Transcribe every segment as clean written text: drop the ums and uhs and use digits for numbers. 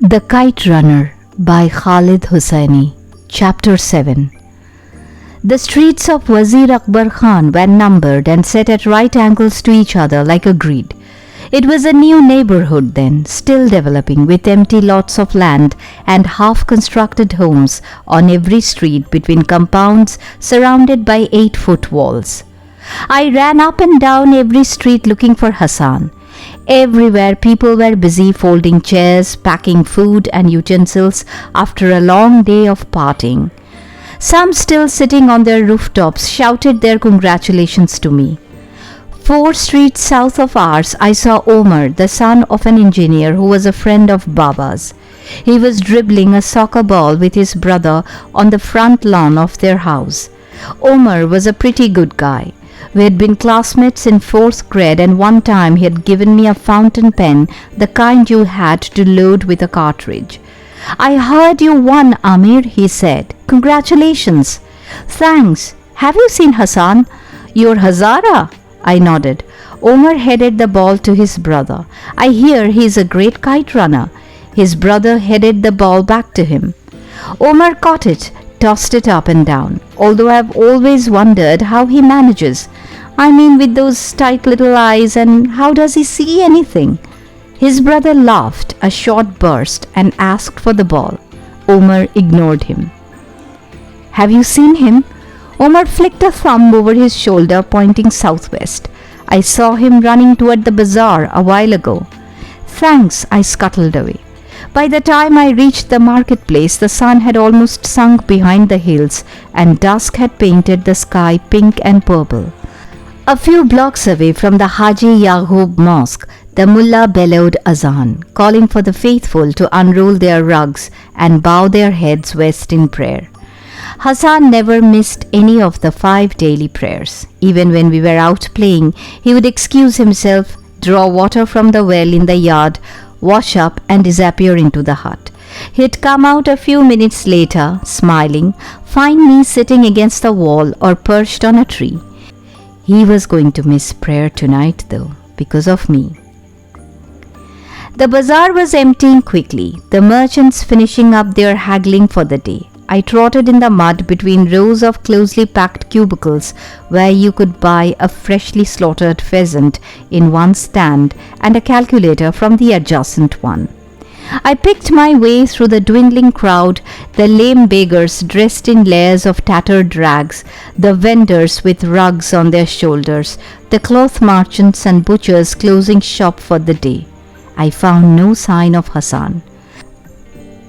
The Kite Runner by Khaled Hosseini. Chapter 7. The streets of Wazir Akbar Khan were numbered and set at right angles to each other like a grid. It was a new neighborhood then, still developing, with empty lots of land and half-constructed homes on every street between compounds surrounded by 8-foot walls. I ran up and down every street looking for Hassan. Everywhere people were busy folding chairs, packing food and utensils after a long day of partying. Some still sitting on their rooftops shouted their congratulations to me. 4 streets south of ours, I saw Omar, the son of an engineer who was a friend of Baba's. He was dribbling a soccer ball with his brother on the front lawn of their house. Omar was a pretty good guy. We had been classmates in 4th grade, and one time he had given me a fountain pen, the kind you had to load with a cartridge. "I heard you won, Amir," he said. "Congratulations." "Thanks. Have you seen Hassan?" "Your Hazara?" I nodded. Omar headed the ball to his brother. "I hear he is a great kite runner." His brother headed the ball back to him. Omar caught it, tossed it up and down, although I've always wondered how he manages. I mean, with those tight little eyes, and how does he see anything? His brother laughed a short burst and asked for the ball. Omar ignored him. "Have you seen him?" Omar flicked a thumb over his shoulder, pointing southwest. "I saw him running toward the bazaar a while ago." "Thanks," I scuttled away. By the time I reached the marketplace, the sun had almost sunk behind the hills, and dusk had painted the sky pink and purple. A few blocks away from the Haji Yaqub Mosque, the mullah bellowed azan, calling for the faithful to unroll their rugs and bow their heads west in prayer. Hassan never missed any of the 5 daily prayers. Even when we were out playing, he would excuse himself, draw water from the well in the yard, wash up and disappear into the hut. He'd come out a few minutes later, smiling, find me sitting against the wall or perched on a tree. He was going to miss prayer tonight though, because of me. The bazaar was emptying quickly, the merchants finishing up their haggling for the day. I trotted in the mud between rows of closely packed cubicles where you could buy a freshly slaughtered pheasant in one stand and a calculator from the adjacent one. I picked my way through the dwindling crowd, the lame beggars dressed in layers of tattered rags, the vendors with rugs on their shoulders, the cloth merchants and butchers closing shop for the day. I found no sign of Hassan.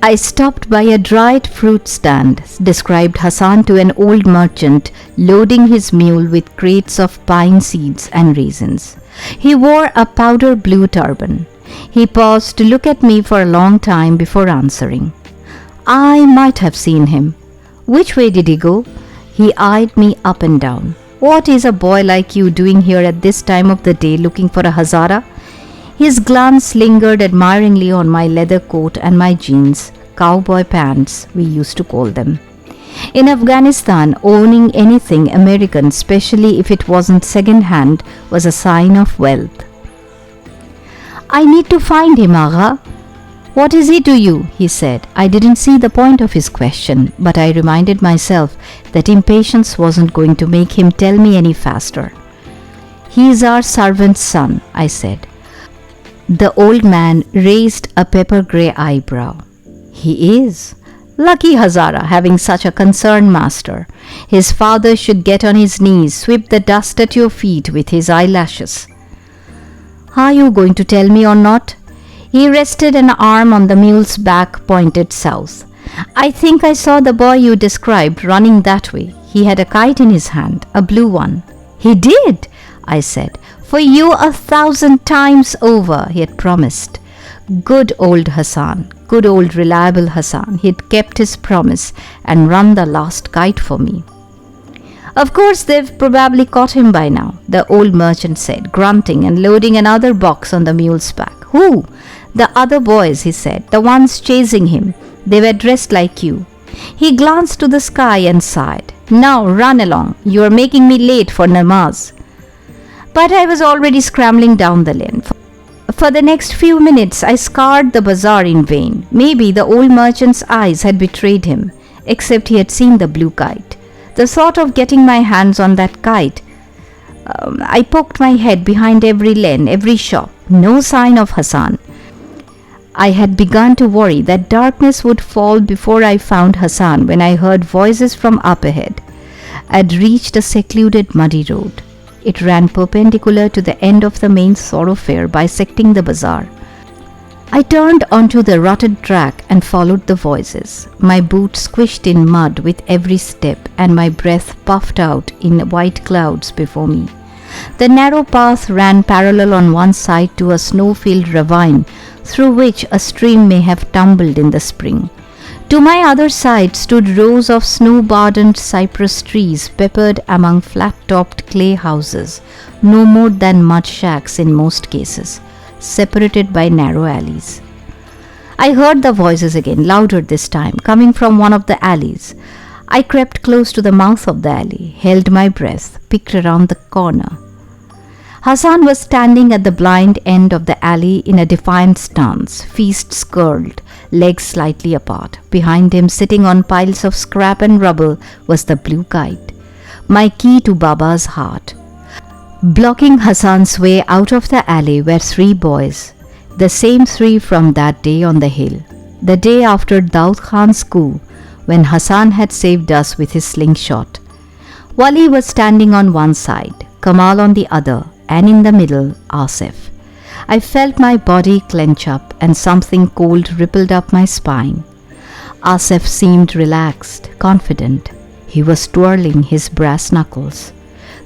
I stopped by a dried fruit stand, described Hassan to an old merchant loading his mule with crates of pine seeds and raisins. He wore a powder blue turban. He paused to look at me for a long time before answering. "I might have seen him." "Which way did he go?" He eyed me up and down. "What is a boy like you doing here at this time of the day looking for a Hazara?" His glance lingered admiringly on my leather coat and my jeans, cowboy pants, we used to call them. In Afghanistan, owning anything American, especially if it wasn't second-hand, was a sign of wealth. "I need to find him, Agha." "What is he to you?" he said. I didn't see the point of his question, but I reminded myself that impatience wasn't going to make him tell me any faster. "He is our servant's son," I said. The old man raised a pepper-grey eyebrow. "He is? Lucky Hazara, having such a concerned master. His father should get on his knees, sweep the dust at your feet with his eyelashes." "Are you going to tell me or not?" He rested an arm on the mule's back, pointed south. "I think I saw the boy you described running that way. He had a kite in his hand, a blue one." "He did?" I said. "For you 1,000 times over," he had promised. Good old Hassan, good old reliable Hassan. He'd kept his promise and run the last kite for me. "Of course they've probably caught him by now," the old merchant said, grunting and loading another box on the mule's back. "Who?" "The other boys," he said, "the ones chasing him. They were dressed like you." He glanced to the sky and sighed. "Now run along. You are making me late for namaz." But I was already scrambling down the lane. For the next few minutes, I scoured the bazaar in vain. Maybe the old merchant's eyes had betrayed him, except he had seen the blue kite. The thought of getting my hands on that kite, I poked my head behind every lane, every shop. No sign of Hassan. I had begun to worry that darkness would fall before I found Hassan when I heard voices from up ahead. I'd reached a secluded muddy road. It ran perpendicular to the end of the main thoroughfare bisecting the bazaar. I turned onto the rutted track and followed the voices. My boots squished in mud with every step and my breath puffed out in white clouds before me. The narrow path ran parallel on one side to a snow-filled ravine through which a stream may have tumbled in the spring. To my other side stood rows of snow-burdened cypress trees peppered among flat-topped clay houses, no more than mud shacks in most cases, separated by narrow alleys. I heard the voices again, louder this time, coming from one of the alleys. I crept close to the mouth of the alley, held my breath, peeked around the corner. Hassan was standing at the blind end of the alley in a defiant stance, fists curled, legs slightly apart. Behind him, sitting on piles of scrap and rubble, was the blue kite, my key to Baba's heart. Blocking Hassan's way out of the alley were three boys, the same three from that day on the hill, the day after Daud Khan's coup, when Hassan had saved us with his slingshot. Wali was standing on one side, Kamal on the other, and in the middle, Asif. I felt my body clench up and something cold rippled up my spine. Asif seemed relaxed, confident. He was twirling his brass knuckles.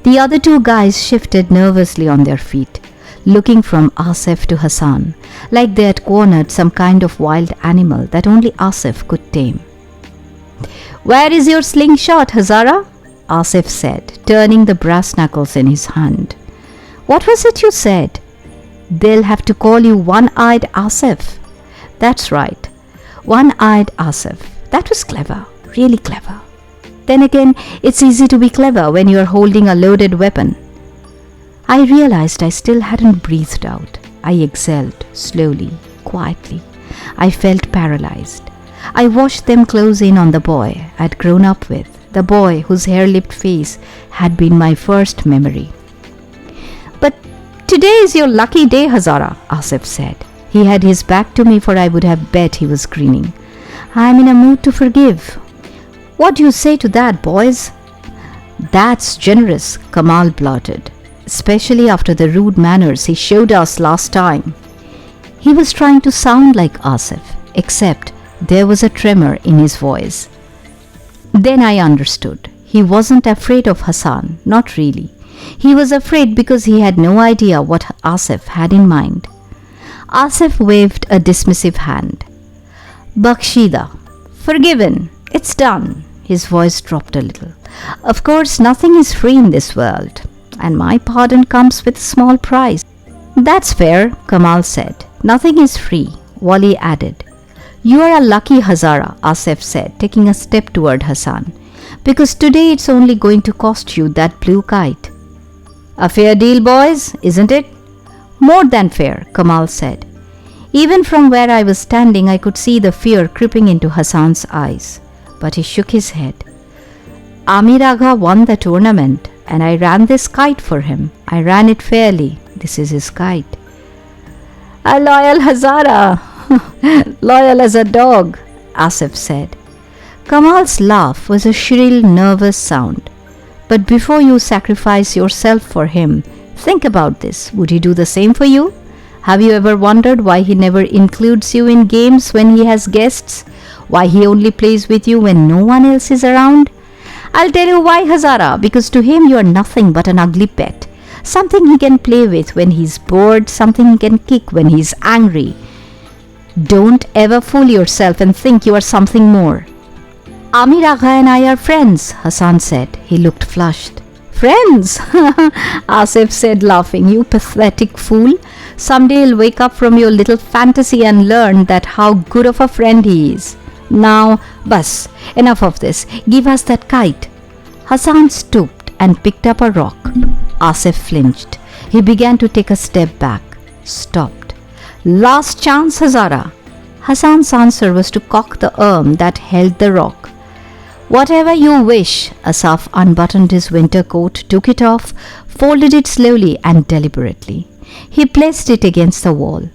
The other two guys shifted nervously on their feet, looking from Asif to Hassan, like they had cornered some kind of wild animal that only Asif could tame. "Where is your slingshot, Hazara?" Asif said, turning the brass knuckles in his hand. "What was it you said?" "They'll have to call you One-Eyed Asif." "That's right, One-Eyed Asif." That was clever, really clever. Then again, it's easy to be clever when you're holding a loaded weapon. I realized I still hadn't breathed out. I exhaled, slowly, quietly. I felt paralyzed. I watched them close in on the boy I'd grown up with, the boy whose hair-lipped face had been my first memory. "But today is your lucky day, Hazara," Asif said. He had his back to me, for I would have bet he was grinning. "I'm in a mood to forgive." "What do you say to that, boys?" "That's generous," Kamal blurted, "especially after the rude manners he showed us last time." He was trying to sound like Asif, except there was a tremor in his voice. Then I understood. He wasn't afraid of Hassan, not really. He was afraid because he had no idea what Asif had in mind. Asif waved a dismissive hand. "Bakshida. Forgiven. It's done." His voice dropped a little. "Of course, nothing is free in this world, and my pardon comes with a small price." "That's fair," Kamal said. "Nothing is free," Wali added. "You are a lucky Hazara," Asif said, taking a step toward Hassan, "because today it's only going to cost you that blue kite." "A fair deal, boys, isn't it?" "More than fair," Kamal said. Even from where I was standing, I could see the fear creeping into Hassan's eyes, but he shook his head. "Amir Agha won the tournament, and I ran this kite for him. I ran it fairly. This is his kite." "A loyal Hazara, loyal as a dog," Asif said. Kamal's laugh was a shrill, nervous sound. "But before you sacrifice yourself for him, think about this. Would he do the same for you? Have you ever wondered why he never includes you in games when he has guests? Why he only plays with you when no one else is around? I'll tell you why, Hazara, because to him you are nothing but an ugly pet. Something he can play with when he's bored, something he can kick when he's angry. Don't ever fool yourself and think you are something more." "Amir Agha and I are friends," Hassan said. He looked flushed. "Friends?" Asif said, laughing. "You pathetic fool. Someday you'll wake up from your little fantasy and learn that how good of a friend he is. Now, bas, enough of this. Give us that kite." Hassan stooped and picked up a rock. Asif flinched. He began to take a step back, stopped. Last chance, Hazara. Hassan's answer was to cock the arm that held the rock. Whatever you wish. Asaf unbuttoned his winter coat, took it off, folded it slowly and deliberately. He placed it against the wall.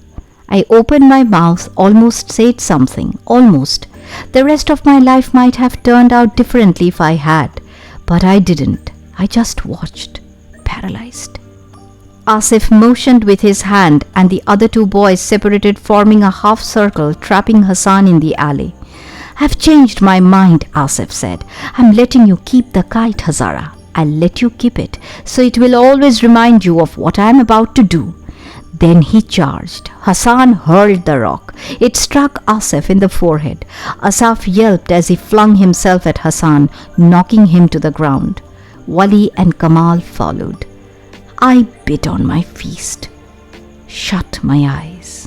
I opened my mouth, almost said something, almost. The rest of my life might have turned out differently if I had, but I didn't. I just watched, paralyzed. Asif motioned with his hand and the other two boys separated, forming a half circle, trapping Hassan in the alley. I've changed my mind, Asif said. I'm letting you keep the kite, Hazara. I'll let you keep it, so it will always remind you of what I'm about to do. Then he charged. Hassan hurled the rock. It struck Asif in the forehead. Asaf yelped as he flung himself at Hassan, knocking him to the ground. Wali and Kamal followed. I bit on my feast, shut my eyes.